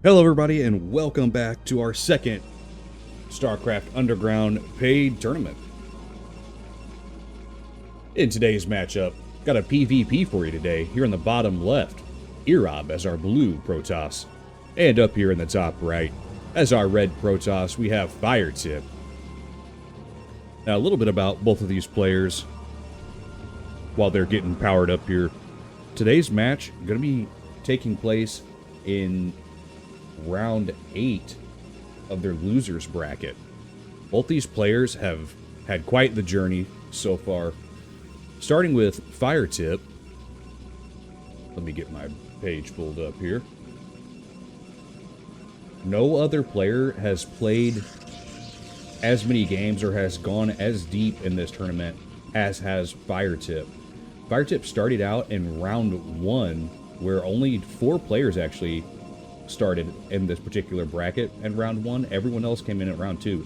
Hello everybody and welcome back to our second StarCraft Underground paid tournament. In today's matchup, got a PvP for you today. Here in the bottom left, earob as our blue Protoss. And up here in the top right, as our red Protoss, we have firetip. Now a little bit about both of these players while they're getting powered up here. Today's match going to be taking place in round 8 of their losers bracket. Both these players have had quite the journey so far. Starting with firetip. Let me get my page pulled up here. No other player has played as many games or has gone as deep in this tournament as has firetip. Firetip started out in round 1 where only 4 players actually started in this particular bracket in round 1. Everyone else came in at round 2.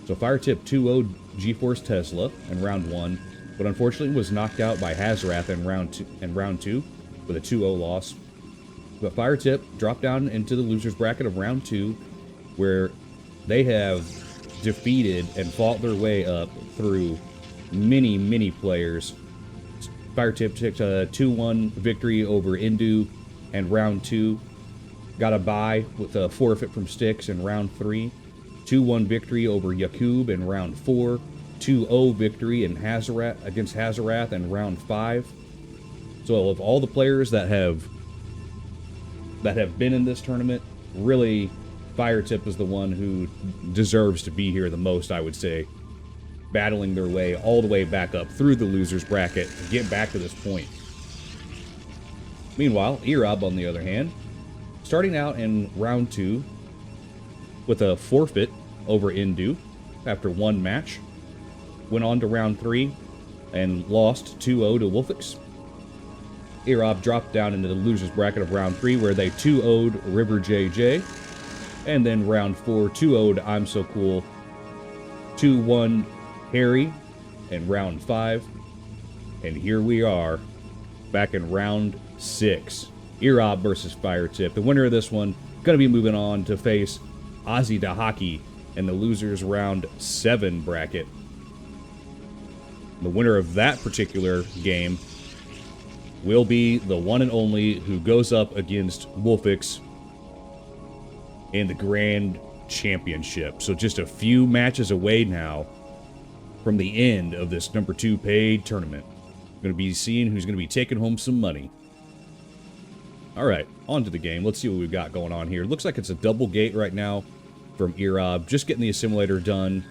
So firetip 2-0'd GeForce Tesla in round 1, but unfortunately was knocked out by Hazarath in round 2 with a 2-0 loss. But firetip dropped down into the losers bracket of round 2, where they have defeated and fought their way up through many players. Firetip took a 2-1 victory over Indu in round 2. Got a bye with a forfeit from Styx in round 3. 2-1 victory over Yakub in round 4. 2-0 victory in against Hazarath in round 5. So of all the players that have been in this tournament, really firetip is the one who deserves to be here the most, I would say. Battling their way all the way back up through the losers bracket to get back to this point. Meanwhile, earob, on the other hand, starting out in round 2 with a forfeit over Indu after 1 match. Went on to round 3 and lost 2-0 to Wolfix. earob dropped down into the losers bracket of round 3 where they 2-0'd River JJ. And then round 4, 2-0'd I'm So Cool. 2-1 Harry in round 5. And here we are back in round 6. earob versus firetip. The winner of this one going to be moving on to face Ozzy Dahaki in the losers round 7 bracket. The winner of that particular game will be the one and only who goes up against Wolfix in the Grand Championship. So just a few matches away now from the end of this number 2 paid tournament. We're going to be seeing who's going to be taking home some money. Alright, on to the game. Let's see what we've got going on here. Looks like it's a double gate right now from earob. Just getting the assimilator done.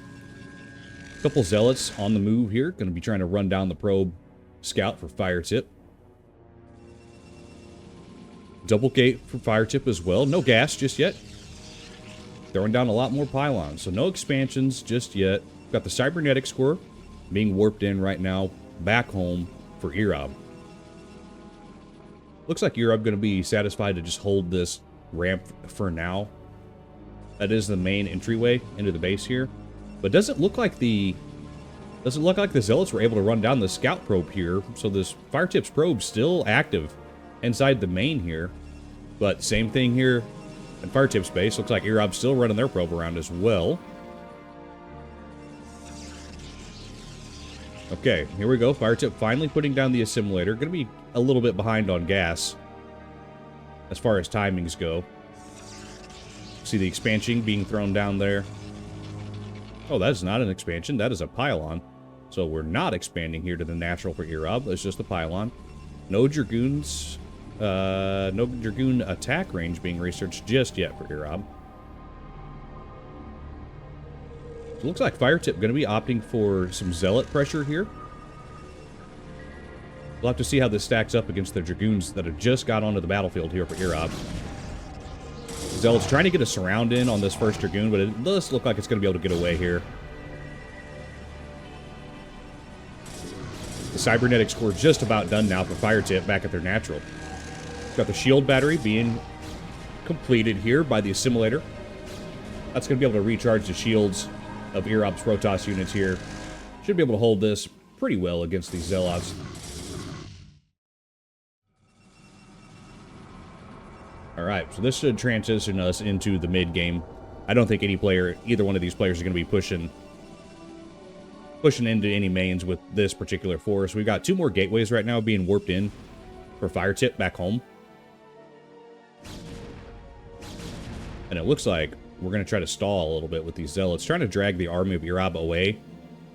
A couple zealots on the move here. Going to be trying to run down the probe scout for firetip. Double gate for firetip as well. No gas just yet. Throwing down a lot more pylons. So no expansions just yet. Got the cybernetics core being warped in right now. Back home for earob. Looks like earob going to be satisfied to just hold this ramp for now. That is the main entryway into the base here. But doesn't look like the zealots were able to run down the scout probe here. So this firetip's probe still active inside the main here. But same thing here in firetip's base. Looks like earob's still running their probe around as well. Okay, here we go. Firetip finally putting down the assimilator. Going to be a little bit behind on gas as far as timings go. See the expansion being thrown down there. Oh, that is not an expansion. That is a pylon. So we're not expanding here to the natural for earob. It's just a pylon. No Dragoons. No Dragoon attack range being researched just yet for earob. So it looks like firetip going to be opting for some zealot pressure here. We'll have to see how this stacks up against the Dragoons that have just got onto the battlefield here for earob. Zealot's trying to get a surround in on this first Dragoon, but it does look like it's going to be able to get away here. The cybernetics core just about done now for firetip back at their natural. Got the shield battery being completed here by the assimilator. That's going to be able to recharge the shields of earob's Protoss units here. Should be able to hold this pretty well against these zealots. All Alright, so this should transition us into the mid game. I don't think any player, either one of these players, is going to be pushing into any mains with this particular force. We've got 2 more gateways right now being warped in for firetip back home. And it looks like we're going to try to stall a little bit with these zealots, trying to drag the army of earob away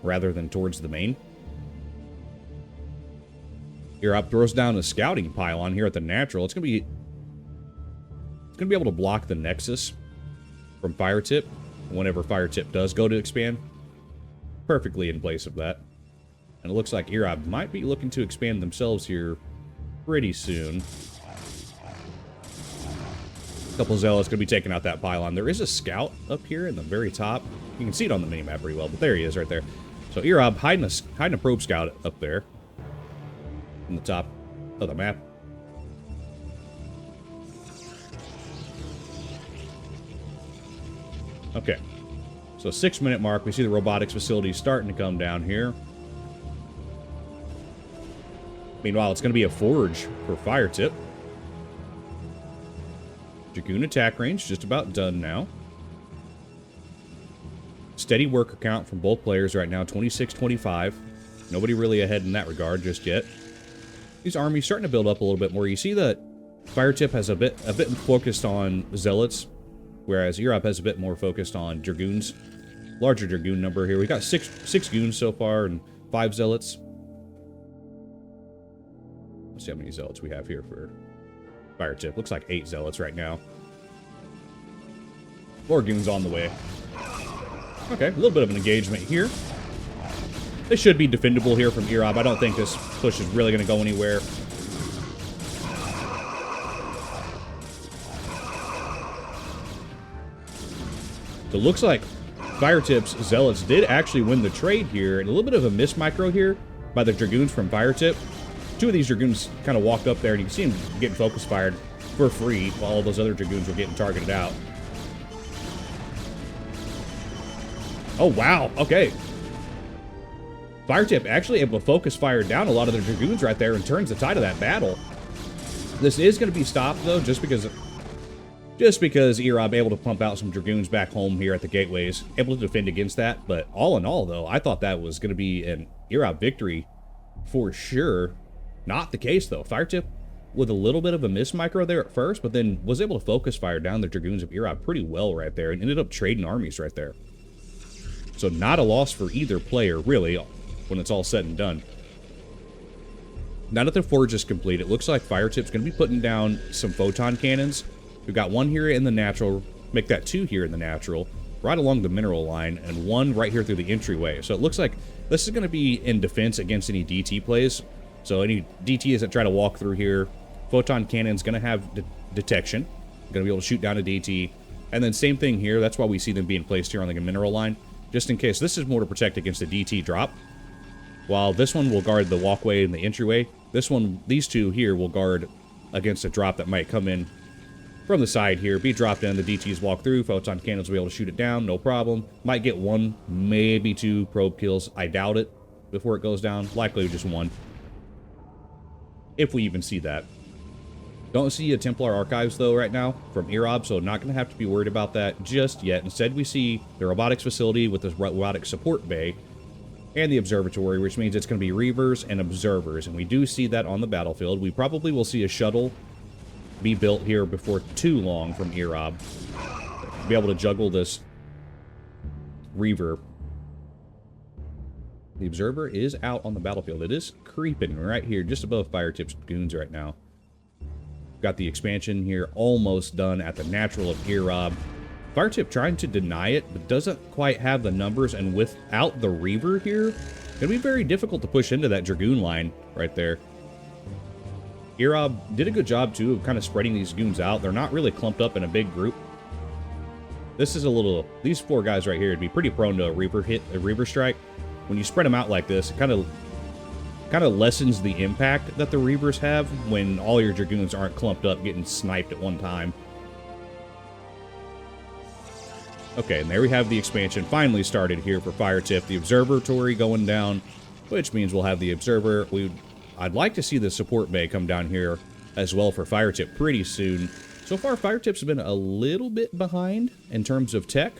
rather than towards the main. earob throws down a scouting pylon here at the natural. It's going to be able to block the nexus from firetip whenever firetip does go to expand. Perfectly in place of that. And it looks like earob might be looking to expand themselves here pretty soon. A couple zealots going to be taking out that pylon. There is a scout up here in the very top. You can see it on the minimap pretty well, but there he is right there. So earob hiding a probe scout up there in the top of the map. Okay. So 6-minute mark, we see the robotics facility starting to come down here. Meanwhile, it's going to be a forge for firetip. Dragoon attack range, just about done now. Steady worker count from both players right now, 26-25. Nobody really ahead in that regard just yet. These armies starting to build up a little bit more. You see that firetip has a bit focused on zealots, whereas earob has a bit more focused on dragoons. Larger dragoon number here. We got six goons so far and 5 zealots. Let's see how many zealots we have here for firetip. Looks like 8 zealots right now. More goons on the way. Okay, a little bit of an engagement here. They should be defendable here from earob. I don't think this push is really going to go anywhere. So it looks like firetip's zealots did actually win the trade here, and a little bit of a miss micro here by the dragoons from firetip. 2 of these dragoons kind of walked up there, and you can see them getting focus fired for free while all those other dragoons were getting targeted out. Oh, wow. Okay. firetip actually able to focus fire down a lot of the dragoons right there and turns the tide of that battle. This is going to be stopped, though, just because earob able to pump out some dragoons back home here at the gateways, able to defend against that. But all in all, though, I thought that was going to be an earob victory for sure. Not the case, though. firetip with a little bit of a miss micro there at first, but then was able to focus fire down the dragoons of earob pretty well right there and ended up trading armies right there. So not a loss for either player, really, when it's all said and done. Now that the forge is complete, it looks like firetip's going to be putting down some photon cannons. We've got 1 here in the natural, make that 2 here in the natural, right along the mineral line, and 1 right here through the entryway. So it looks like this is going to be in defense against any DT plays. So any DTs that try to walk through here, photon cannon's going to have detection. Going to be able to shoot down a DT. And then same thing here, that's why we see them being placed here on the mineral line, just in case. This is more to protect against the DT drop. While this one will guard the walkway and the entryway, these 2 here will guard against a drop that might come in from the side here, be dropped in, the DTs walk through, photon cannons will be able to shoot it down, no problem. Might get 1, maybe 2 probe kills. I doubt it before it goes down. Likely just 1. If we even see that. Don't see a Templar Archives, though, right now from earob, so not going to have to be worried about that just yet. Instead, we see the robotics facility with the robotic support bay and the observatory, which means it's going to be reavers and observers, and we do see that on the battlefield. We probably will see a shuttle be built here before too long from earob. Be able to juggle this reaver. The observer is out on the battlefield. It is creeping right here, just above firetip's goons right now. Got the expansion here almost done at the natural of earob. firetip trying to deny it, but doesn't quite have the numbers, and without the reaver here, it'll be very difficult to push into that dragoon line right there. earob did a good job, too, of kind of spreading these goons out. They're not really clumped up in a big group. This is a little... These 4 guys right here would be pretty prone to a reaver hit, a reaver strike. When you spread them out like this, it kind of lessens the impact that the reavers have when all your dragoons aren't clumped up getting sniped at one time. Okay, and there we have the expansion finally started here for firetip. The observatory going down, which means we'll have the observer. I'd like to see the support bay come down here as well for firetip pretty soon, So far, Firetip's been a little bit behind in terms of tech,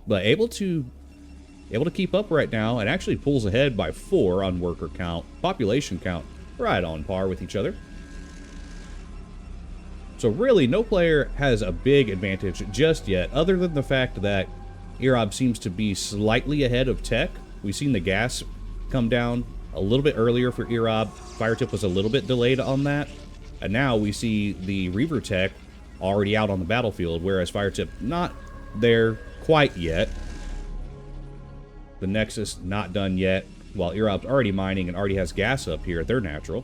but able to keep up right now, and actually pulls ahead by 4 on worker count, population count, right on par with each other. So really, no player has a big advantage just yet, other than the fact that earob seems to be slightly ahead of tech. We've seen the gas come down a little bit earlier for earob. Firetip was a little bit delayed on that. And now we see the Reaver tech already out on the battlefield, whereas Firetip not there quite yet. The Nexus not done yet, while earob's already mining and already has gas up here at their natural.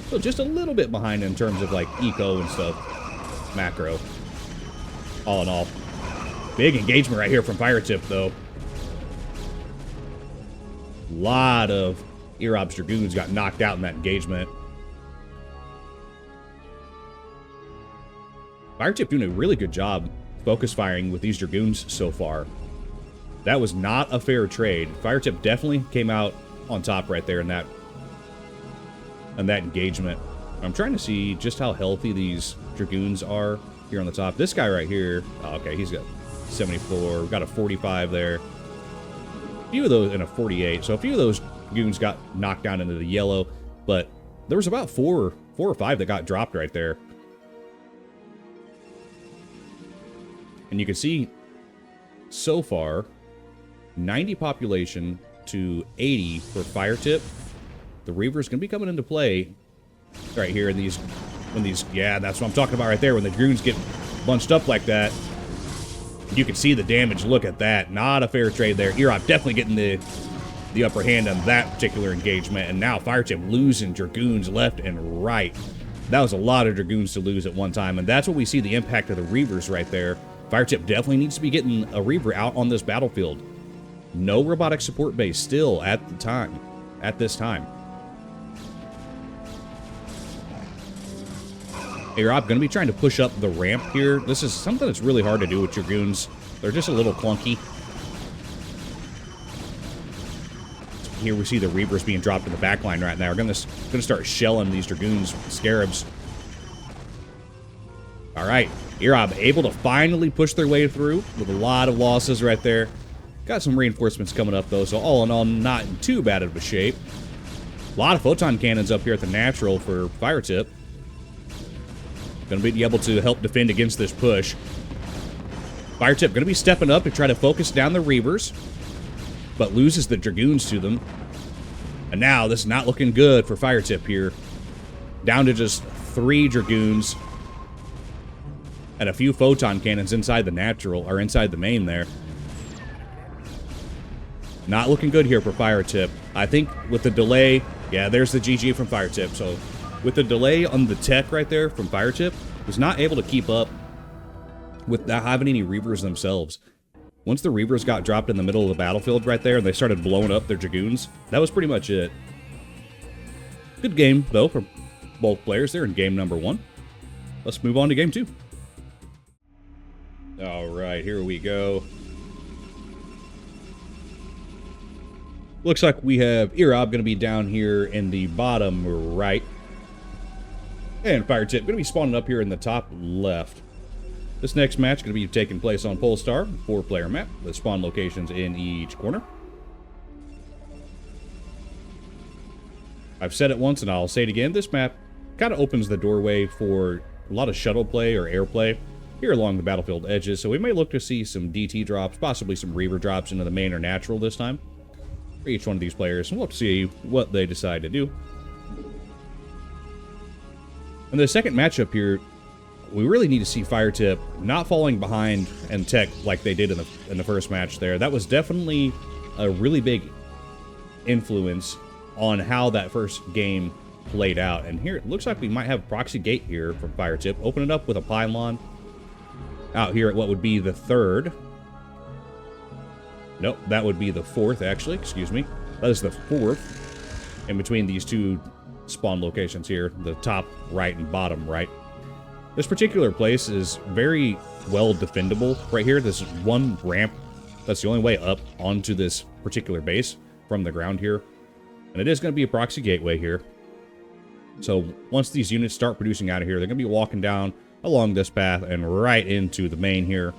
So just a little bit behind in terms of like eco and stuff. Macro. All in all. Big engagement right here from Firetip though. A lot of earob's Dragoons got knocked out in that engagement. Firetip doing a really good job focus firing with these Dragoons so far. That was not a fair trade. Firetip definitely came out on top right there in that engagement. I'm trying to see just how healthy these Dragoons are here on the top. This guy right here, oh, okay, he's got 74. We've got a 45 there. A few of those, and a 48. So a few of those Dragoons got knocked down into the yellow, but there was about four or five that got dropped right there. And you can see, so far, 90 population to 80 for Firetip. The Reaver's going to be coming into play right here in these, yeah, that's what I'm talking about right there. When the Dragoons get bunched up like that, you can see the damage. Look at that. Not a fair trade there. earob definitely getting the upper hand on that particular engagement. And now Firetip losing Dragoons left and right. That was a lot of Dragoons to lose at one time. And that's what we see the impact of the Reavers right there. Firetip definitely needs to be getting a Reaver out on this battlefield. No robotic support base still at this time. earob going to be trying to push up the ramp here. This is something that's really hard to do with Dragoons. They're just a little clunky. Here we see the Reavers being dropped in the back line right now. We're going to start shelling these Dragoons, Scarabs. All right, earob able to finally push their way through with a lot of losses right there. Got some reinforcements coming up, though, so all in all, not in too bad of a shape. A lot of photon cannons up here at the natural for Firetip. Going to be able to help defend against this push. Firetip going to be stepping up to try to focus down the Reavers, but loses the Dragoons to them. And now this is not looking good for Firetip here. Down to just 3 Dragoons and a few photon cannons inside the natural, or inside the main there. Not looking good here for Firetip. I think with the delay, yeah, there's the GG from Firetip. So with the delay on the tech right there from Firetip, was not able to keep up with not having any Reavers themselves. Once the Reavers got dropped in the middle of the battlefield right there and they started blowing up their Dragoons, that was pretty much it. Good game, though, for both players there in game number 1. Let's move on to game 2. All right, here we go. Looks like we have earob going to be down here in the bottom right. And Firetip going to be spawning up here in the top left. This next match is going to be taking place on Polestar, 4-player map, with spawn locations in each corner. I've said it once and I'll say it again. This map kind of opens the doorway for a lot of shuttle play or air play here along the battlefield edges. So we may look to see some DT drops, possibly some Reaver drops into the main or natural this time for each one of these players, and we'll have to see what they decide to do. In the second matchup here, we really need to see Firetip not falling behind and tech like they did in the first match there. That was definitely a really big influence on how that first game played out. And here it looks like we might have a proxy gate here from Firetip. Open it up with a pylon out here at what would be the 3rd. Nope, that would be the 4th, actually. Excuse me. That is the 4th in between these two spawn locations here, the top right and bottom right. This particular place is very well defendable right here. This one ramp, that's the only way up onto this particular base from the ground here. And it is going to be a proxy gateway here. So once these units start producing out of here, they're going to be walking down along this path and right into the main here.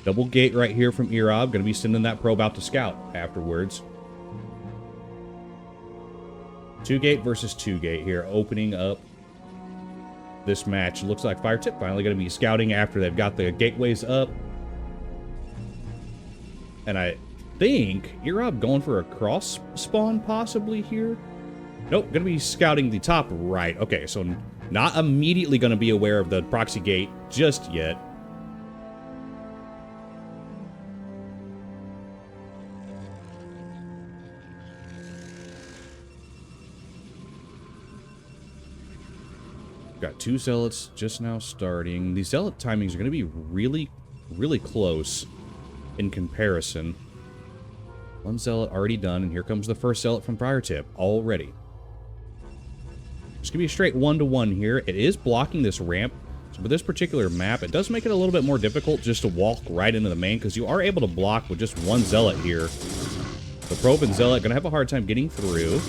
Double gate right here from earob. Going to be sending that probe out to scout afterwards. 2 gate versus 2 gate here, opening up this match. Looks like firetip finally going to be scouting after they've got the gateways up. And I think earob going for a cross spawn possibly here. Nope, going to be scouting the top right. Okay, so not immediately going to be aware of the proxy gate just yet. Got 2 zealots just now starting. These zealot timings are going to be really, really close in comparison. 1 zealot already done, and here comes the first zealot from firetip already. It's going to be a straight 1-to-1 here. It is blocking this ramp. So for this particular map, it does make it a little bit more difficult just to walk right into the main, because you are able to block with just 1 zealot here. The probe and zealot going to have a hard time getting through.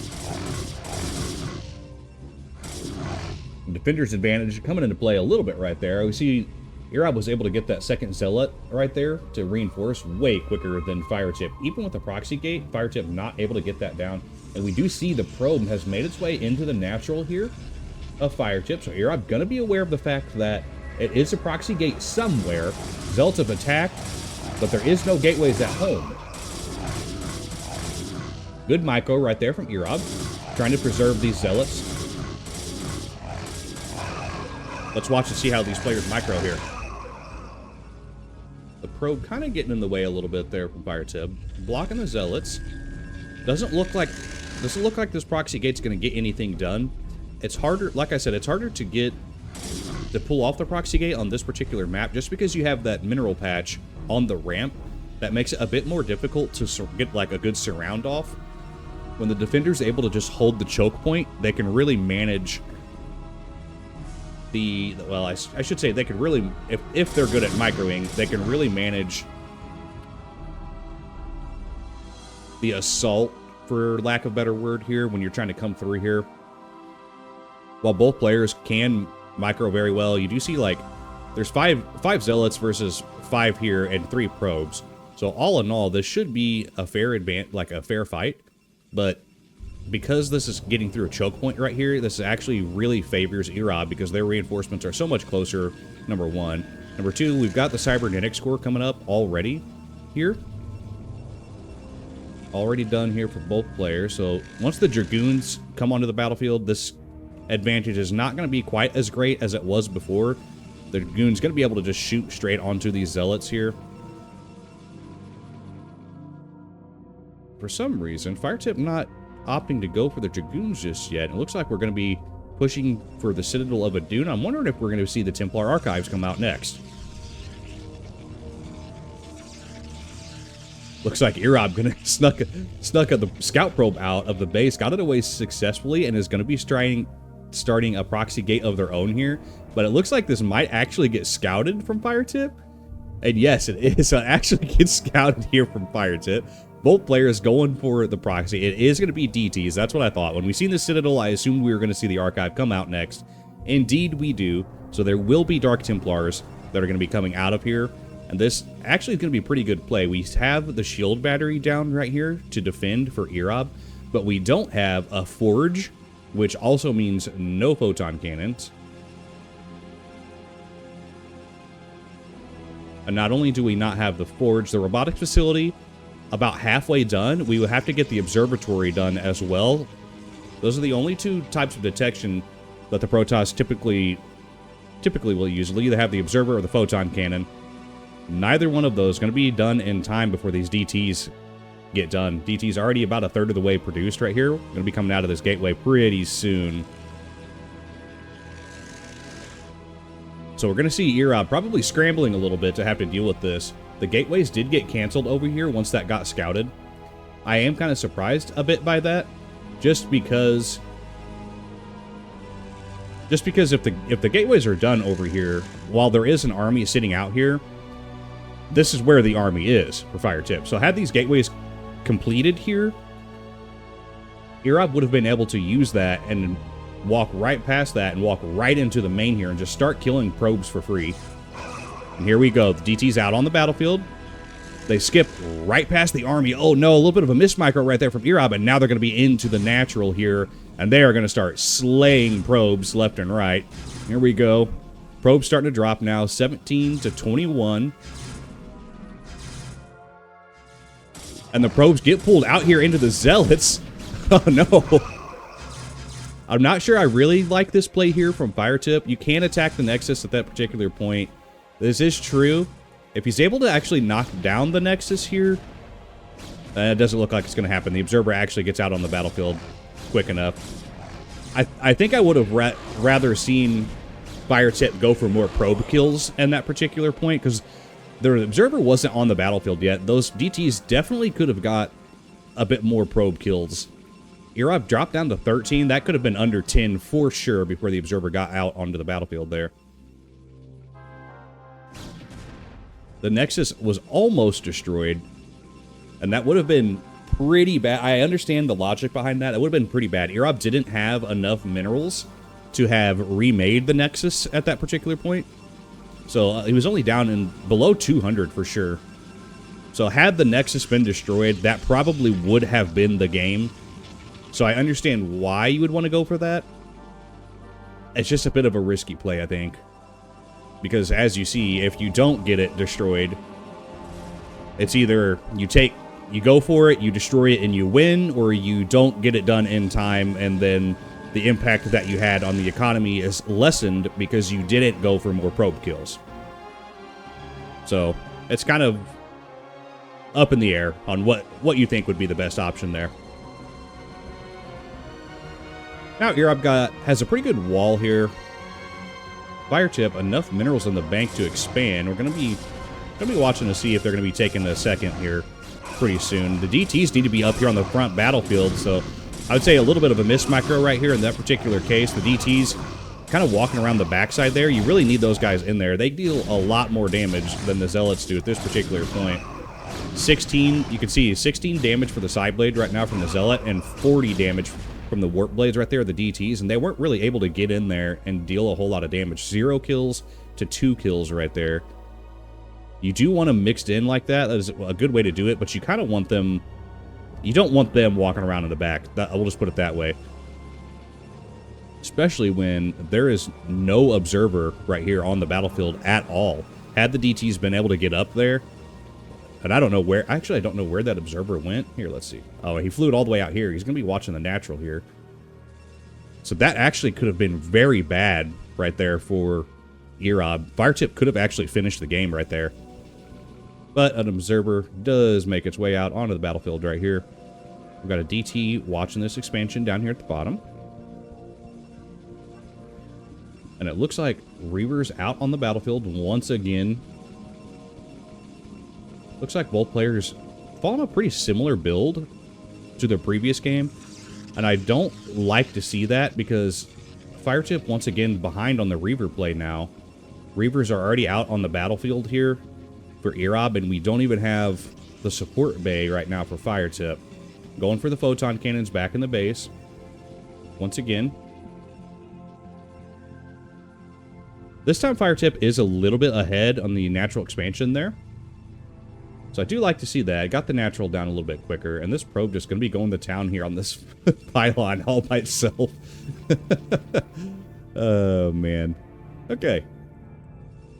Defender's advantage coming into play a little bit right there. We see earob was able to get that second zealot right there to reinforce way quicker than firetip. Even with the proxy gate, firetip not able to get that down. And we do see the probe has made its way into the natural here of firetip. So earob going to be aware of the fact that it is a proxy gate somewhere. Zealots have attacked, but there is no gateways at home. Good micro right there from earob, trying to preserve these zealots. Let's watch and see how these players micro here. The probe kind of getting in the way a little bit there from firetip. Blocking the zealots. Doesn't look like this proxy gate's going to get anything done. It's harder, like I said, it's harder to pull off the proxy gate on this particular map just because you have that mineral patch on the ramp. That makes it a bit more difficult to get like a good surround off. When the defender's able to just hold the choke point, they can really manage well, I should say they could really, if they're good at microing, they can really manage the assault, for lack of a better word here, when you're trying to come through here. While both players can micro very well, you do see like there's five zealots versus 5 here and 3 probes. So all in all, this should be a fair fair fight, but because this is getting through a choke point right here, this actually really favors earob because their reinforcements are so much closer, number 1. Number 2, we've got the cybernetic score coming up already here. Already done here for both players. So once the dragoons come onto the battlefield, this advantage is not going to be quite as great as it was before. The dragoon's going to be able to just shoot straight onto these zealots here. For some reason, firetip not opting to go for the dragoons just yet. It looks like we're going to be pushing for the Citadel of Adun. I'm wondering if we're going to see the Templar Archives come out next. Looks like earob going to snuck the scout probe out of the base, got it away successfully, and is going to be starting a proxy gate of their own here. But it looks like this might actually get scouted from firetip. And yes, it is. So it actually gets scouted here from firetip. Both players going for the proxy. It is going to be DTs. That's what I thought. When we seen the Citadel, I assumed we were going to see the Archive come out next. Indeed, we do. So there will be Dark Templars that are going to be coming out of here. And this actually is going to be a pretty good play. We have the shield battery down right here to defend for earob, but we don't have a forge, which also means no photon cannons. And not only do we not have the forge, the robotics facility about halfway done. We will have to get the observatory done as well. Those are the only 2 types of detection that the Protoss typically will use. They'll either have the observer or the photon cannon. Neither one of those is going to be done in time before these DTs get done. DT's already about a third of the way produced right here. We're going to be coming out of this gateway pretty soon. So we're going to see earob probably scrambling a little bit to have to deal with this. The gateways did get canceled over here once that got scouted. I am kind of surprised a bit by that, just because if the gateways are done over here, while there is an army sitting out here, this is where the army is for firetip. So had these gateways completed here, earob would have been able to use that and walk right past that and walk right into the main here and just start killing probes for free. And here we go. The DT's out on the battlefield. They skip right past the army. Oh no, a little bit of a miss micro right there from earob, and now they're going to be into the natural here, and they are going to start slaying probes left and right. Here we go. Probes starting to drop now, 17 to 21. And the probes get pulled out here into the zealots. Oh no. I'm not sure I really like this play here from firetip. You can attack the Nexus at that particular point. This is true. If he's able to actually knock down the Nexus here, it doesn't look like it's going to happen. The Observer actually gets out on the battlefield quick enough. I think I would have rather seen firetip go for more probe kills in that particular point, because the Observer wasn't on the battlefield yet. Those DTs definitely could have got a bit more probe kills. earob dropped down to 13. That could have been under 10 for sure before the Observer got out onto the battlefield there. The Nexus was almost destroyed, and that would have been pretty bad. I understand the logic behind that. It would have been pretty bad. earob didn't have enough minerals to have remade the Nexus at that particular point. So he was only down in below 200 for sure. So had the Nexus been destroyed, that probably would have been the game. So I understand why you would want to go for that. It's just a bit of a risky play, I think. Because as you see, if you don't get it destroyed, it's either you go for it, you destroy it, and you win, or you don't get it done in time, and then the impact that you had on the economy is lessened because you didn't go for more probe kills. So it's kind of up in the air on what you think would be the best option there. Now earob has a pretty good wall here. Firetip, enough minerals in the bank to expand. We're gonna be watching to see if they're gonna be taking a second here pretty soon. The DTs need to be up here on the front battlefield, so I would say a little bit of a miss micro right here in that particular case. The DTs kind of walking around the backside there. You really need those guys in there. They deal a lot more damage than the zealots do at this particular point. 16, you can see 16 damage for the side blade right now from the zealot, and 40 damage from the warp blades right there, the DTs, and they weren't really able to get in there and deal a whole lot of damage. 0 kills to 2 kills right there. You do want them mixed in like that. That is a good way to do it, but you kind of want them... You don't want them walking around in the back. We'll just put it that way. Especially when there is no Observer right here on the battlefield at all. Had the DTs been able to get up there, and I don't know where... Actually, I don't know where that Observer went. Here, let's see. Oh, he flew it all the way out here. He's going to be watching the natural here. So that actually could have been very bad right there for earob. Firetip could have actually finished the game right there. But an Observer does make its way out onto the battlefield right here. We've got a DT watching this expansion down here at the bottom. And it looks like Reaver's out on the battlefield once again. Looks like both players follow a pretty similar build to the previous game. And I don't like to see that because firetip once again behind on the Reaver play now. Reavers are already out on the battlefield here for earob, and we don't even have the support bay right now for firetip. Going for the photon cannons back in the base. Once again. This time firetip is a little bit ahead on the natural expansion there. So I do like to see that. Got the natural down a little bit quicker, and this probe just going to be going to town here on this pylon all by itself. Oh, man. Okay.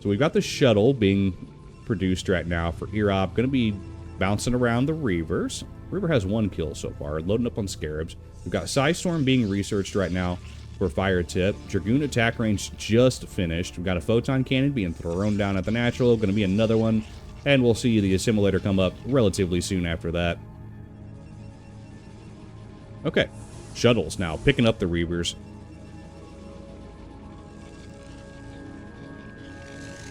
So we've got the shuttle being produced right now for earob. Going to be bouncing around the Reavers. Reaver has 1 kill so far, loading up on Scarabs. We've got Psystorm being researched right now for firetip. Dragoon attack range just finished. We've got a photon cannon being thrown down at the natural. Going to be another one. And we'll see the assimilator come up relatively soon after that. Okay. Shuttles now, picking up the Reavers.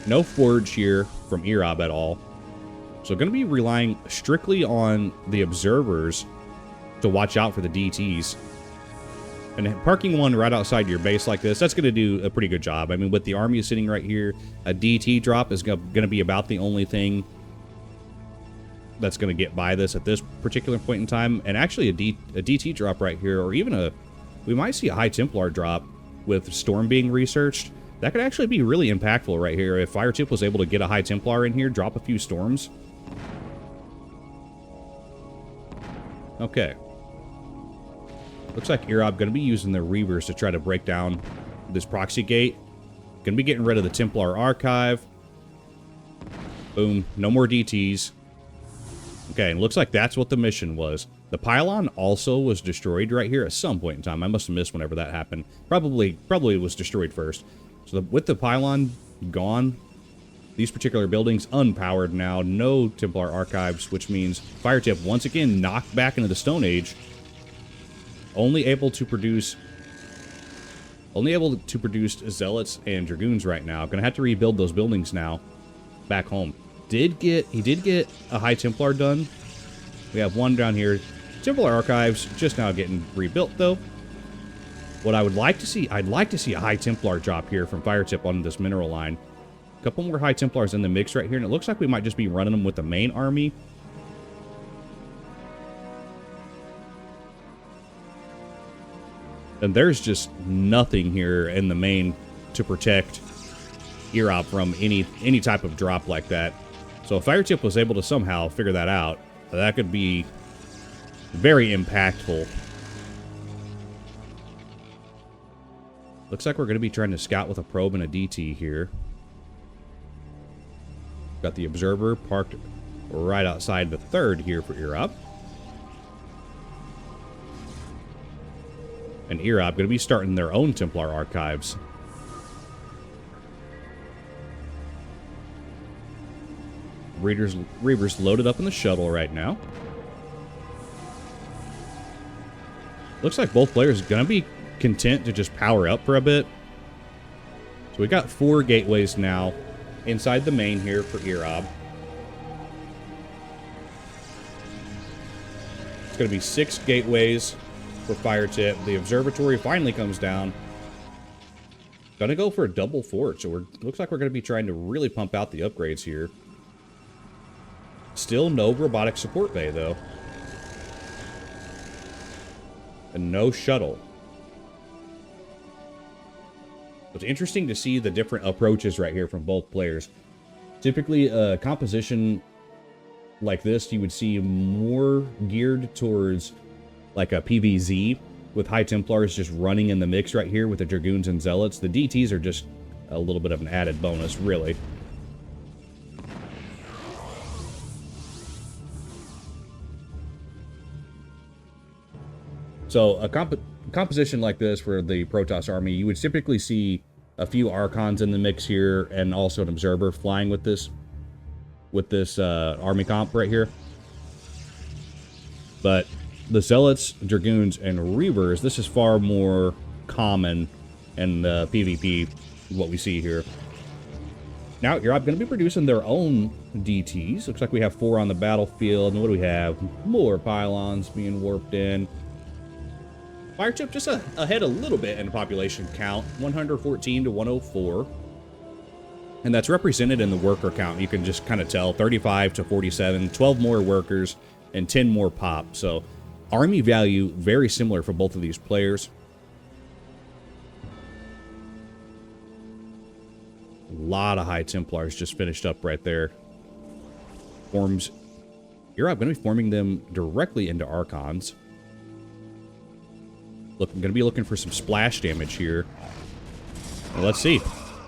No forge here from earob at all. So going to be relying strictly on the observers to watch out for the DTs. And parking one right outside your base like this, that's going to do a pretty good job. I mean, with the army sitting right here, a DT drop is going to be about the only thing that's going to get by this at this particular point in time. And actually a DT drop right here, or even we might see a High Templar drop with Storm being researched. That could actually be really impactful right here. If firetip was able to get a High Templar in here, drop a few Storms. Okay. Looks like earob going to be using the Reavers to try to break down this proxy gate. Going to be getting rid of the Templar Archive. Boom. No more DTs. Okay, and looks like that's what the mission was. The pylon also was destroyed right here at some point in time. I must have missed whenever that happened. Probably it was destroyed first. So with the pylon gone, these particular buildings unpowered now. No Templar Archives, which means firetip once again knocked back into the Stone Age. Only able to produce Zealots and Dragoons right now. Gonna have to rebuild those buildings now back home. He did get a High Templar done. We have one down here. Templar Archives just now getting rebuilt though. What I would like to see, I'd like to see a High Templar drop here from firetip on this mineral line. A couple more High Templars in the mix right here, and it looks like we might just be running them with the main army. And there's just nothing here in the main to protect earob from any type of drop like that. So if firetip was able to somehow figure that out, that could be very impactful. Looks like we're going to be trying to scout with a probe and a DT here. Got the observer parked right outside the third here for earob. And earob going to be starting their own Templar Archives. Reavers loaded up in the shuttle right now. Looks like both players are going to be content to just power up for a bit. So we got 4 gateways now inside the main here for earob. It's going to be 6 gateways for firetip. The observatory finally comes down. Gonna go for a double fort, so looks like we're going to be trying to really pump out the upgrades here. Still no robotic support bay, though. And no shuttle. It's interesting to see the different approaches right here from both players. Typically, a composition like this, you would see more geared towards like a PVZ, with High Templars just running in the mix right here with the Dragoons and Zealots. The DTs are just a little bit of an added bonus, really. So a composition like this for the Protoss army, you would typically see a few Archons in the mix here, and also an Observer flying with this army comp right here. But the Zealots, Dragoons, and Reavers, this is far more common in the PvP, what we see here. Now, earob going to be producing their own DTs. Looks like we have 4 on the battlefield. And what do we have? More pylons being warped in. Firetip just ahead a little bit in population count, 114 to 104. And that's represented in the worker count. You can just kind of tell, 35 to 47, 12 more workers, and 10 more pop. So, army value, very similar for both of these players. A lot of High Templars just finished up right there. Forms. earob going to be forming them directly into Archons. Look, I'm going to be looking for some splash damage here. Well, let's see.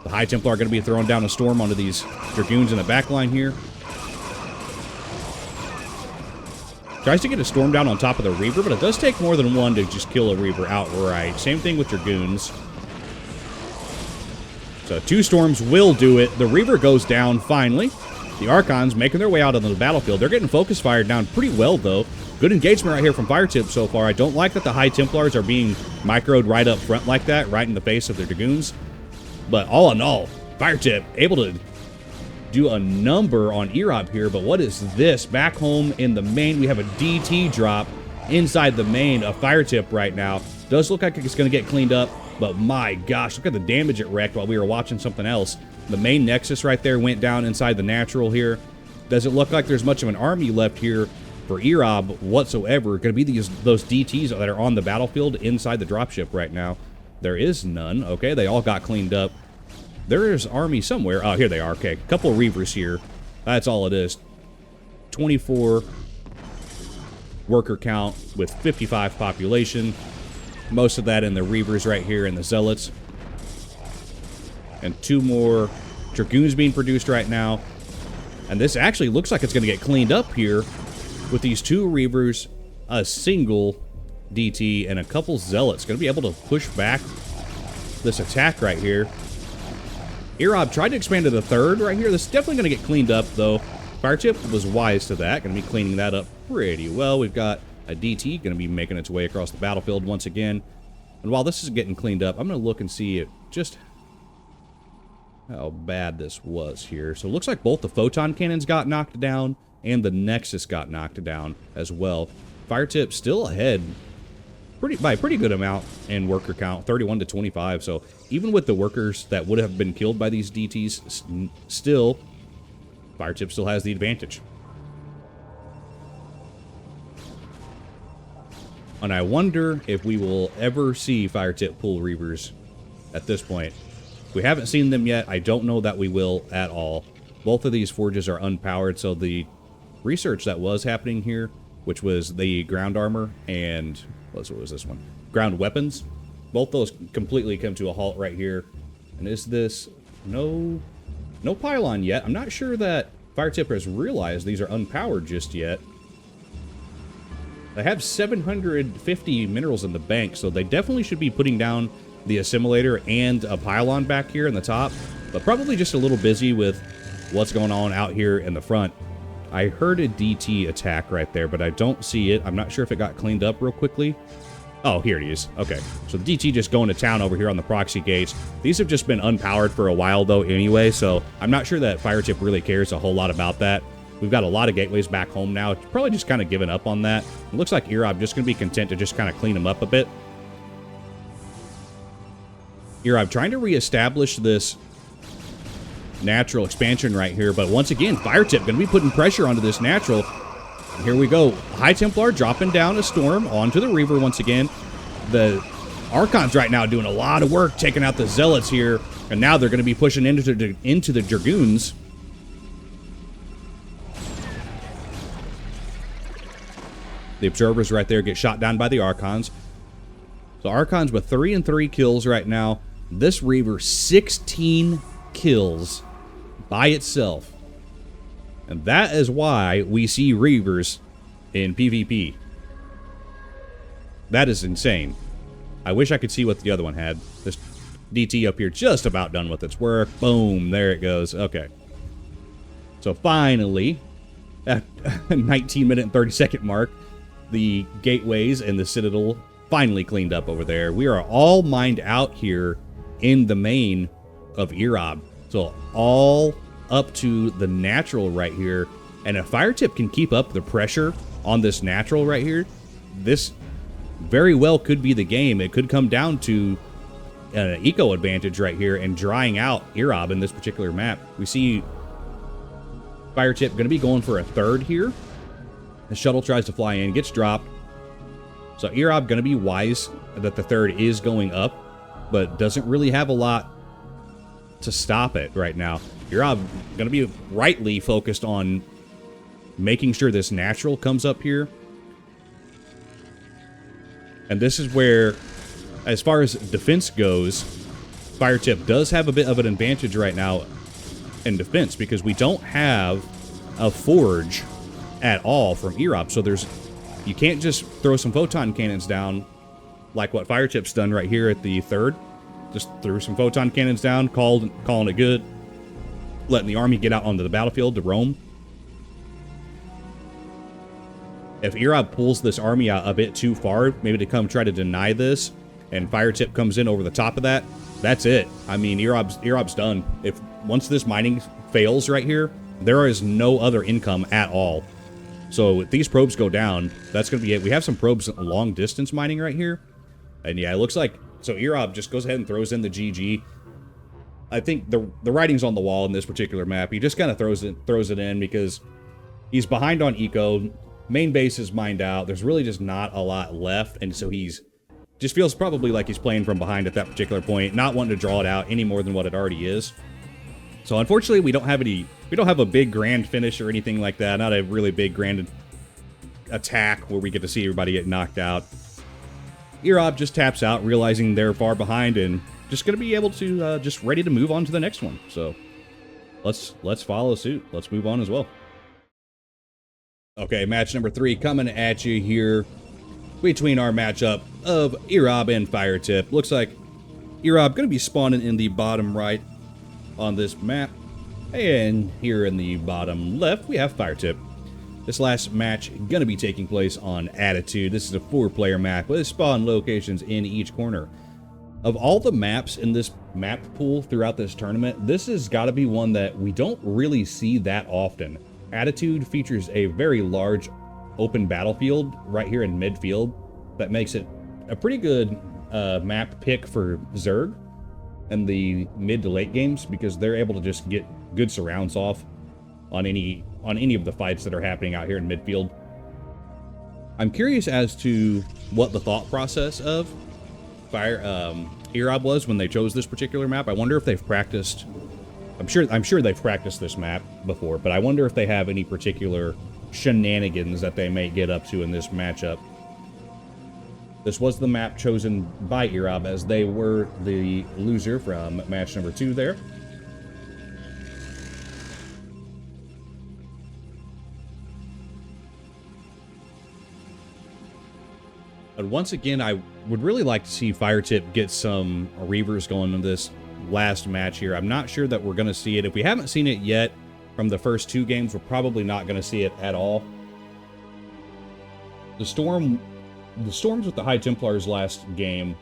The High Templar are going to be throwing down a storm onto these Dragoons in the back line here. Tries to get a storm down on top of the Reaver, but it does take more than one to just kill a Reaver outright. Same thing with Dragoons. So 2 storms will do it. The Reaver goes down finally. The Archons making their way out onto the battlefield. They're getting focus fired down pretty well, though. Good engagement right here from firetip so far. I don't like that the High Templars are being microed right up front like that, right in the face of their Dragoons. But all in all, firetip able to do a number on earob here. But what is this? Back home in the main, we have a DT drop inside the main of firetip right now. Does look like it's going to get cleaned up, but my gosh, look at the damage it wrecked while we were watching something else. The main Nexus right there went down inside the natural here. Doesn't look like there's much of an army left here for earob whatsoever. Going to be those DTs that are on the battlefield inside the dropship right now. There is none. Okay, they all got cleaned up. There is army somewhere. Oh, here they are. Okay, a couple of reavers here. That's all it is. 24 worker count with 55 population. Most of that in the reavers right here and the zealots. And 2 more dragoons being produced right now. And this actually looks like it's going to get cleaned up here with these 2 reavers, a single DT, and a couple zealots. Going to be able to push back this attack right here. earob tried to expand to the 3rd right here. This is definitely going to get cleaned up, though. Firetip was wise to that. Going to be cleaning that up pretty well. We've got a DT going to be making its way across the battlefield once again. And while this is getting cleaned up, I'm going to look and see just how bad this was here. So it looks like both the photon cannons got knocked down and the Nexus got knocked down as well. Firetip still ahead by a pretty good amount in worker count, 31 to 25. So even with the workers that would have been killed by these DTs, still, Firetip still has the advantage. And I wonder if we will ever see Firetip pull reavers at this point. We haven't seen them yet. I don't know that we will at all. Both of these forges are unpowered, so the research that was happening here, which was the ground armor and what was this one? Ground weapons. Both those completely come to a halt right here. And is this no pylon yet? I'm not sure that Firetip has realized these are unpowered just yet. They have 750 minerals in the bank, so they definitely should be putting down the assimilator and a pylon back here in the top, but probably just a little busy with what's going on out here in the front. I heard a DT attack right there, but I don't see it. I'm not sure if it got cleaned up real quickly. Oh, here it is. Okay, so the DT just going to town over here on the proxy gates. These have just been unpowered for a while, though, anyway, so I'm not sure that Firetip really cares a whole lot about that. We've got a lot of gateways back home now. It's probably just kind of given up on that. It looks like earob just going to be content to just kind of clean them up a bit. earob trying to reestablish this natural expansion right here, but once again, Firetip going to be putting pressure onto this natural. And here we go. High Templar dropping down a storm onto the Reaver once again. The Archons right now doing a lot of work taking out the Zealots here, and now they're going to be pushing into the Dragoons. The Observers right there get shot down by the Archons. So Archons with 3 and 3 kills right now. This Reaver, 16 kills by itself. And that is why we see Reavers in PvP. That is insane. I wish I could see what the other one had. This DT up here just about done with its work. Boom, there it goes. Okay. So finally, at 19-minute and 30-second mark, the gateways and the Citadel finally cleaned up over there. We are all mined out here in the main of earob. So all up to the natural right here. And if Firetip can keep up the pressure on this natural right here, this very well could be the game. It could come down to an eco advantage right here and drying out earob in this particular map. We see Firetip going to be going for a 3rd here. The shuttle tries to fly in, gets dropped. So earob going to be wise that the 3rd is going up, but doesn't really have a lot to stop it right now. earob going to be rightly focused on making sure this natural comes up here. And this is where, as far as defense goes, Firetip does have a bit of an advantage right now in defense because we don't have a forge at all from earob. So you can't just throw some photon cannons down like what Firetip's done right here at the 3rd. Just threw some photon cannons down, calling it good, letting the army get out onto the battlefield to roam. If earob pulls this army out a bit too far, maybe to come try to deny this, and Firetip comes in over the top of that, that's it. I mean, earob's done. Once this mining fails right here, there is no other income at all. So if these probes go down, that's going to be it. We have some probes long distance mining right here. And yeah, it looks like, so earob just goes ahead and throws in the GG. I think the writing's on the wall in this particular map. He just kind of throws it in because he's behind on eco. Main base is mined out. There's really just not a lot left, and so he's just feels probably like he's playing from behind at that particular point, not wanting to draw it out any more than what it already is. So unfortunately, we don't have a big grand finish or anything like that. Not a really big grand attack where we get to see everybody get knocked out. earob just taps out, realizing they're far behind, and just going to be able to just ready to move on to the next one. So let's follow suit. Let's move on as well. Okay, match number 3 coming at you here between our matchup of earob and firetip. Looks like earob going to be spawning in the bottom right on this map, and here in the bottom left we have firetip. This last match going to be taking place on Attitude. This is a 4-player map with spawn locations in each corner. Of all the maps in this map pool throughout this tournament, this has got to be one that we don't really see that often. Attitude features a very large open battlefield right here in midfield that makes it a pretty good map pick for Zerg in the mid to late games, because they're able to just get good surrounds off on any of the fights that are happening out here in midfield. I'm curious as to what the thought process of earob was when they chose this particular map. I wonder if they've practiced. I'm sure they've practiced this map before, but I wonder if they have any particular shenanigans that they may get up to in this matchup. This was the map chosen by earob, as they were the loser from match number 2 there. But once again, I would really like to see firetip get some Reavers going in this last match here. I'm not sure that we're going to see it. If we haven't seen it yet from the first 2 games, we're probably not going to see it at all. The storms with the High Templars last game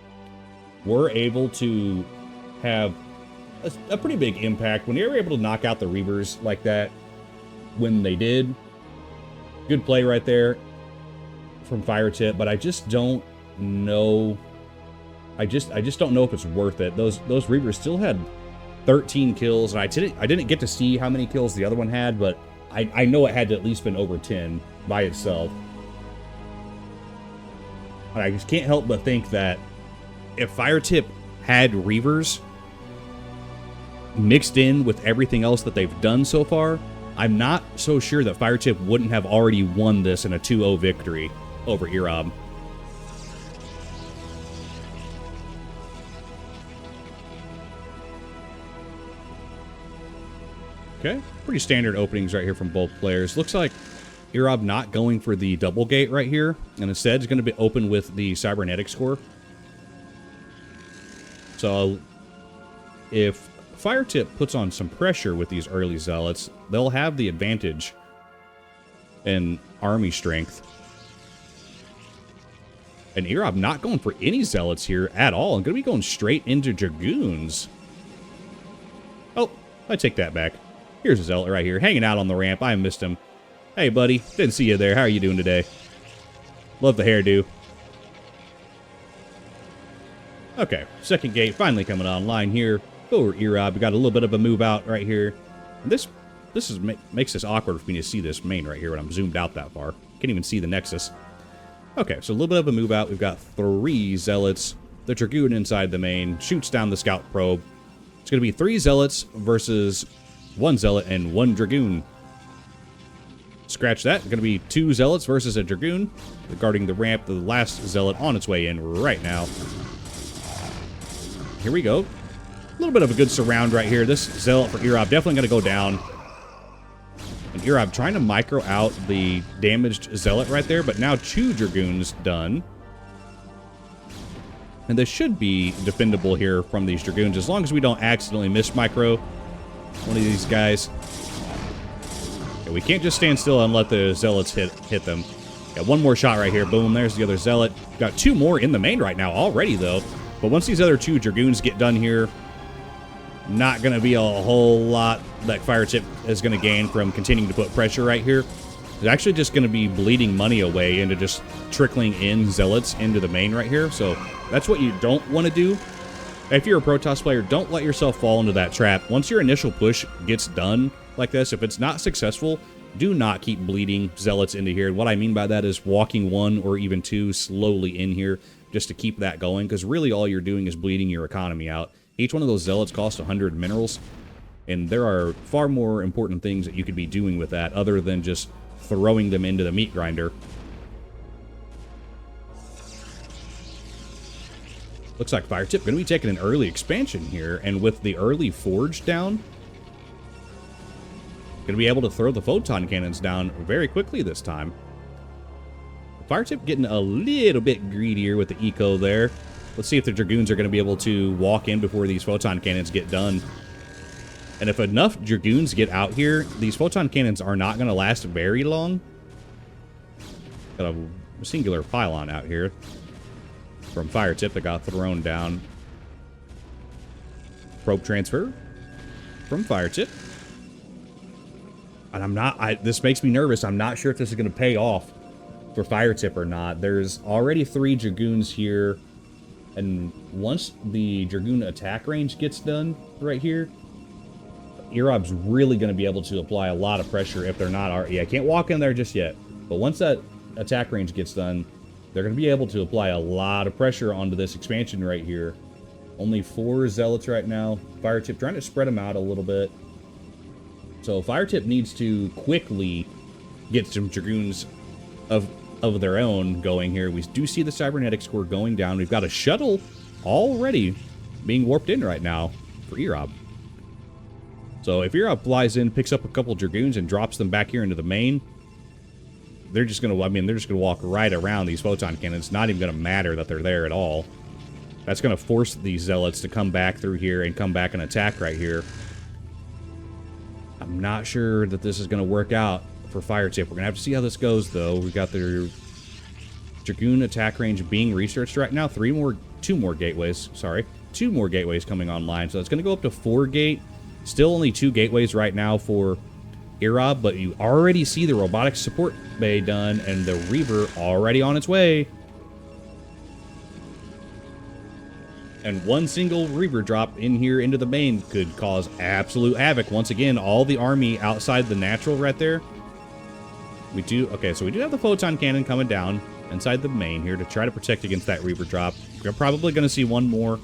were able to have a pretty big impact. When they were able to knock out the Reavers like that, when they did, good play right there from firetip, but I just don't know. I just don't know if it's worth it. Those Reavers still had 13 kills, and I didn't get to see how many kills the other one had, but I know it had to at least been over 10 by itself. And I just can't help but think that if firetip had Reavers mixed in with everything else that they've done so far, I'm not so sure that firetip wouldn't have already won this in a 2-0 victory over earob. Okay, pretty standard openings right here from both players. Looks like earob not going for the double gate right here, and instead is going to be open with the cybernetics core. So if firetip puts on some pressure with these early zealots, they'll have the advantage in army strength. And earob not going for any zealots here at all, and going to be going straight into dragoons. Oh, I take that back. Here's a zealot right here, hanging out on the ramp. I missed him. Hey, buddy. Didn't see you there. How are you doing today? Love the hairdo. Okay, second gate finally coming online here. Over earob. We got a little bit of a move out right here. And this makes this awkward for me to see this main right here when I'm zoomed out that far. Can't even see the nexus. Okay, so a little bit of a move out. We've got 3 zealots. The dragoon inside the main shoots down the scout probe. It's going to be 3 zealots versus 1 zealot and 1 dragoon. Scratch that. Going to be 2 zealots versus a dragoon. Guarding the ramp, the last zealot on its way in right now. Here we go. A little bit of a good surround right here. This zealot for earob definitely going to go down. And earob trying to micro out the damaged zealot right there, but now 2 dragoons done. And this should be defendable here from these dragoons, as long as we don't accidentally miss micro one of these guys. Yeah, we can't just stand still and let the zealots hit them. Got 1 more shot right here. Boom, there's the other zealot. Got 2 more in the main right now already, though. But once these other 2 dragoons get done here, not going to be a whole lot that firetip is going to gain from continuing to put pressure right here. It's actually just going to be bleeding money away into just trickling in zealots into the main right here. So that's what you don't want to do. If you're a Protoss player, don't let yourself fall into that trap. Once your initial push gets done like this, if it's not successful, Do not keep bleeding zealots into here. What I mean by that is walking 1 or even 2 slowly in here just to keep that going, because really all you're doing is bleeding your economy out. Each one of those zealots costs 100 minerals, and there are far more important things that you could be doing with that other than just throwing them into the meat grinder. Looks like firetip going to be taking an early expansion here, and with the early forge down, going to be able to throw the photon cannons down very quickly this time. Firetip getting a little bit greedier with the eco there. Let's see if the Dragoons are going to be able to walk in before these photon cannons get done. And if enough Dragoons get out here, these photon cannons are not going to last very long. Got a singular pylon out here from firetip that got thrown down. Probe transfer from firetip. And this makes me nervous. I'm not sure if this is going to pay off for firetip or not. There's already 3 Dragoons here. And once the Dragoon attack range gets done right here, earob's really going to be able to apply a lot of pressure if they're not already. I can't walk in there just yet. But once that attack range gets done, they're going to be able to apply a lot of pressure onto this expansion right here. Only 4 zealots right now. Firetip trying to spread them out a little bit. So firetip needs to quickly get some Dragoons of their own going here. We do see the cybernetics core going down. We've got a shuttle already being warped in right now for earob. So if earob flies in, picks up a couple Dragoons and drops them back here into the main, they're just going to, they're just going to walk right around these photon cannons. It's not even going to matter that they're there at all. That's going to force these zealots to come back through here and come back and attack right here. I'm not sure that this is going to work out for firetip. We're going to have to see how this goes, though. We've got their Dragoon attack range being researched right now. 2 more gateways coming online. So it's going to go up to 4 gate. Still only 2 gateways right now for earob, but you already see the robotics support bay done and the Reaver already on its way. And one single Reaver drop in here into the main could cause absolute havoc. Once again, all the army outside the natural right there. Okay, so we do have the photon cannon coming down inside the main here to try to protect against that Reaver drop. We're probably going to see 1 more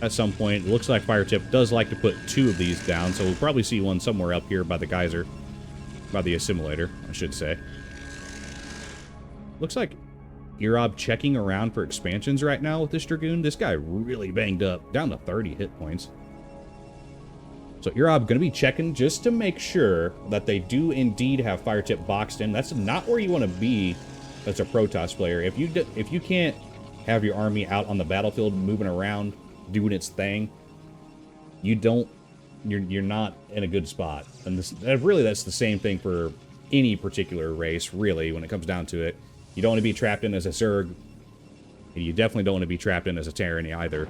at some point. It looks like firetip does like to put 2 of these down, so we'll probably see 1 somewhere up here by the geyser. By the assimilator, I should say. Looks like earob checking around for expansions right now with this Dragoon. This guy really banged up, down to 30 hit points. So earob going to be checking just to make sure that they do indeed have firetip boxed in. That's not where you want to be as a Protoss player. If you can't have your army out on the battlefield moving around, doing its thing, you're not in a good spot. And that's the same thing for any particular race, really, when it comes down to it. You don't want to be trapped in as a Zerg, and you definitely don't want to be trapped in as a Tyranny either.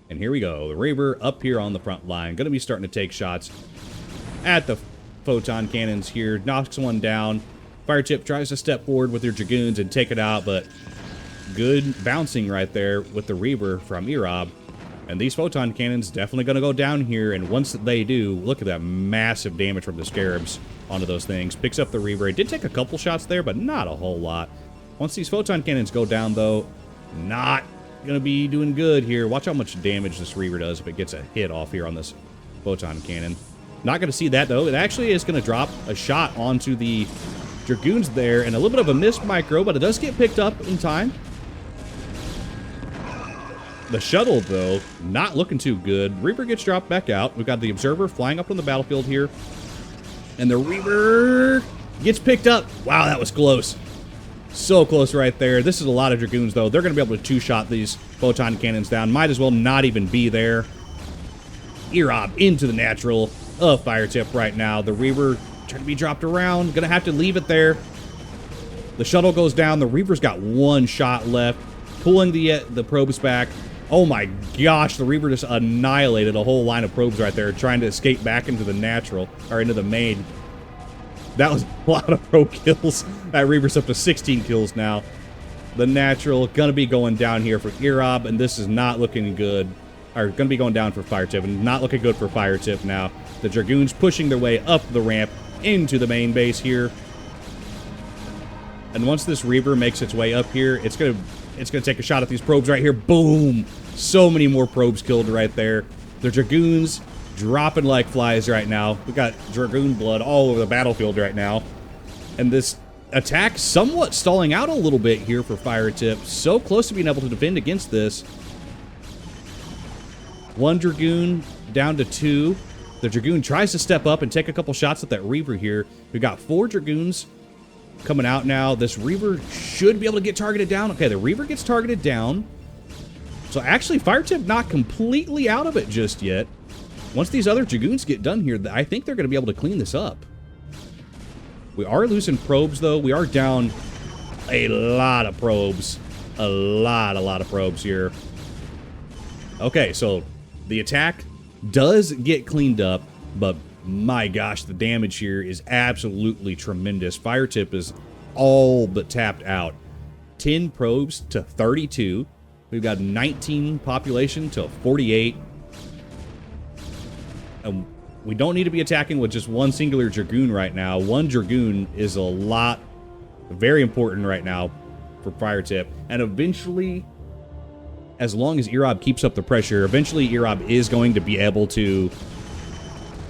And here we go. The Reaver up here on the front line. Going to be starting to take shots at the photon cannons here. Knocks one down. Firetip tries to step forward with their Dragoons and take it out, but good bouncing right there with the Reaver from earob. And these photon cannons definitely going to go down here, and once they do, look at that massive damage from the Scarabs onto those things. Picks up the Reaver. It did take a couple shots there, but not a whole lot. Once these photon cannons go down, though, not going to be doing good here. Watch how much damage this Reaver does if it gets a hit off here on this photon cannon. Not going to see that, though. It actually is going to drop a shot onto the Dragoons there, and a little bit of a missed micro, but it does get picked up in time. The shuttle, though, not looking too good. Reaver gets dropped back out. We've got the Observer flying up on the battlefield here. And the Reaver gets picked up. Wow, that was close. So close right there. This is a lot of Dragoons, though. They're going to be able to two-shot these photon cannons down. Might as well not even be there. earob into the natural of firetip right now. The Reaver trying to be dropped around. Going to have to leave it there. The shuttle goes down. The Reaver's got 1 shot left. Pulling the probes back. Oh my gosh, the Reaver just annihilated a whole line of probes right there, trying to escape back into the natural, or into the main. That was a lot of probe kills. That Reaver's up to 16 kills now. The natural gonna be going down here for earob, and this is not looking good. Or gonna be going down for firetip, and not looking good for firetip now. The Dragoons pushing their way up the ramp, into the main base here. And once this Reaver makes its way up here, it's gonna take a shot at these probes right here. Boom! So many more probes killed right there. The Dragoons dropping like flies right now. We got Dragoon blood all over the battlefield right now. And this attack somewhat stalling out a little bit here for firetip. So close to being able to defend against this. 1 Dragoon down to 2. The Dragoon tries to step up and take a couple shots at that Reaver here. We've got 4 Dragoons coming out now. This Reaver should be able to get targeted down. Okay, the Reaver gets targeted down. So actually, firetip not completely out of it just yet. Once these other Dragoons get done here, I think they're going to be able to clean this up. We are losing probes, though. We are down a lot of probes. A lot of probes here. Okay, so the attack does get cleaned up, but my gosh, the damage here is absolutely tremendous. Firetip is all but tapped out. 10 probes to 32. We've got 19 population to 48. And we don't need to be attacking with just 1 singular Dragoon right now. 1 Dragoon is a lot, very important right now for firetip. And eventually, as long as earob keeps up the pressure, eventually earob is going to be able to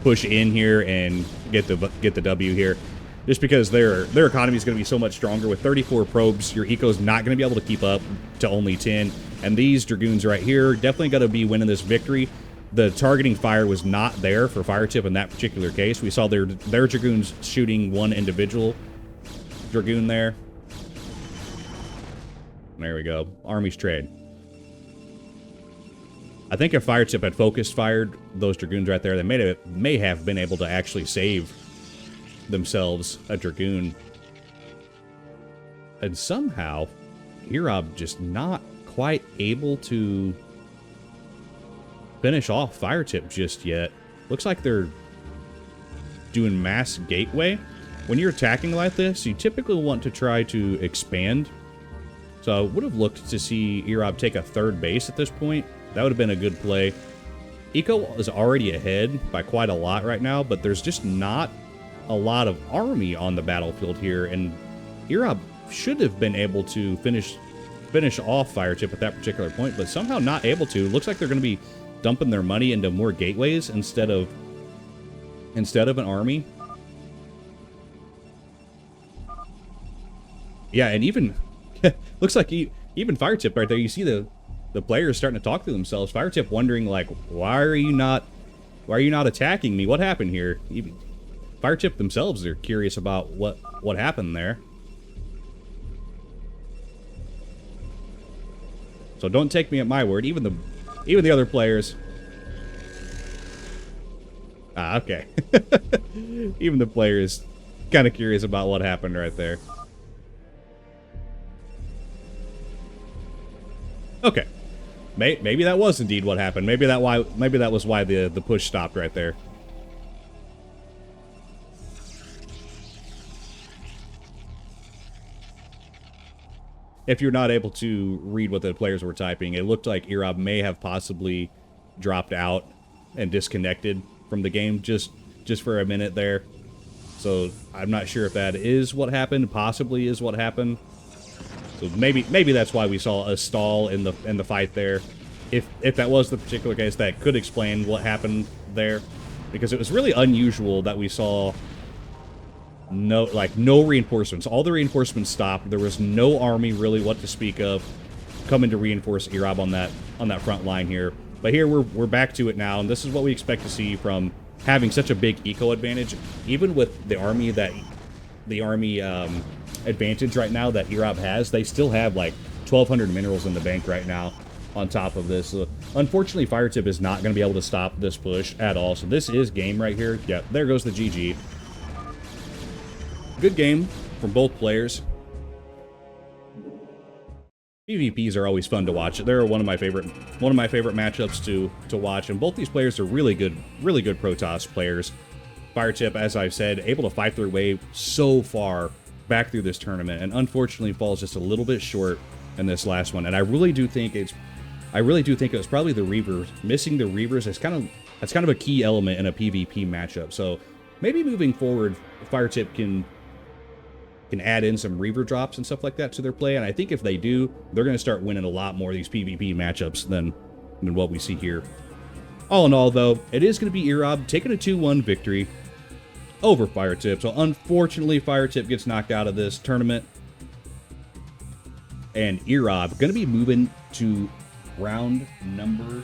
push in here and get the W here. Just because their economy is going to be so much stronger. With 34 probes, your eco's not going to be able to keep up to only 10. And these Dragoons right here definitely got to be winning this victory. The targeting fire was not there for firetip in that particular case. We saw their Dragoons shooting 1 individual Dragoon there. There we go. Armies trade. I think if firetip had focused fired those Dragoons right there, they may have been able to actually save themselves a Dragoon. And somehow, earob just not quite able to finish off firetip just yet. Looks like they're doing mass gateway. When you're attacking like this, you typically want to try to expand. So I would have looked to see earob take a 3rd base at this point. That would have been a good play. Eco is already ahead by quite a lot right now, but there's just not a lot of army on the battlefield here, and earob should have been able to finish off firetip at that particular point, but somehow not able to. Looks like they're going to be dumping their money into more gateways instead of an army. Yeah, and even looks like even firetip right there, you see the players starting to talk to themselves. Firetip wondering, like, why are you not attacking me? What happened here? Even firetip themselves are curious about what happened there. So don't take me at my word. Even the other players. Ah, okay. Even the players kind of curious about what happened right there. Okay. Maybe that was indeed what happened. Maybe that was why the push stopped right there. If you're not able to read what the players were typing, it looked like earob may have possibly dropped out and disconnected from the game just for a minute there. So I'm not sure if that is what happened. Possibly is what happened. So maybe that's why we saw a stall in the fight there. If that was the particular case, that could explain what happened there, because it was really unusual that we saw no reinforcements. All the reinforcements stopped. There was no army really what to speak of coming to reinforce earob on that front line here. But here we're back to it now, and this is what we expect to see from having such a big eco advantage, even with the army advantage right now that earob has. They still have like 1,200 minerals in the bank right now on top of this. Unfortunately, firetip is not going to be able to stop this push at all. So this is game right here. Yeah, there goes the GG. Good game from both players. PvPs are always fun to watch. They're one of my favorite matchups to watch, and both these players are really good Protoss players. Firetip, as I've said, able to fight their way so far back through this tournament, and unfortunately falls just a little bit short in this last one. And I really do think it was probably the Reavers. Missing the Reavers is kind of a key element in a PvP matchup. So maybe moving forward, firetip can add in some reaver drops and stuff like that to their play. And I think if they do, they're going to start winning a lot more of these PvP matchups than what we see here. All in all, though, it is going to be earob taking a 2-1 victory over firetip. So unfortunately, firetip gets knocked out of this tournament. And earob going to be moving to round number,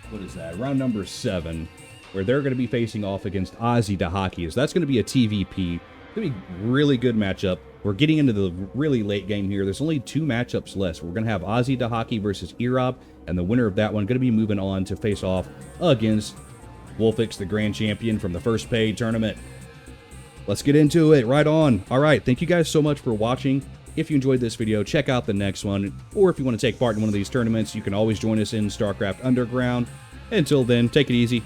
what is that? Round number 7, where they're going to be facing off against Ozzy Dahaki. So that's going to be a TVP. It's going to be a really good matchup. We're getting into the really late game here. There's only 2 matchups left. We're going to have Ozzy Dahaki versus earob, and the winner of that one going to be moving on to face off against Wolfix, the grand champion from the first paid tournament. Let's get into it. Right on. All right. Thank you guys so much for watching. If you enjoyed this video, check out the next one. Or if you want to take part in one of these tournaments, you can always join us in StarCraft Underground. Until then, take it easy.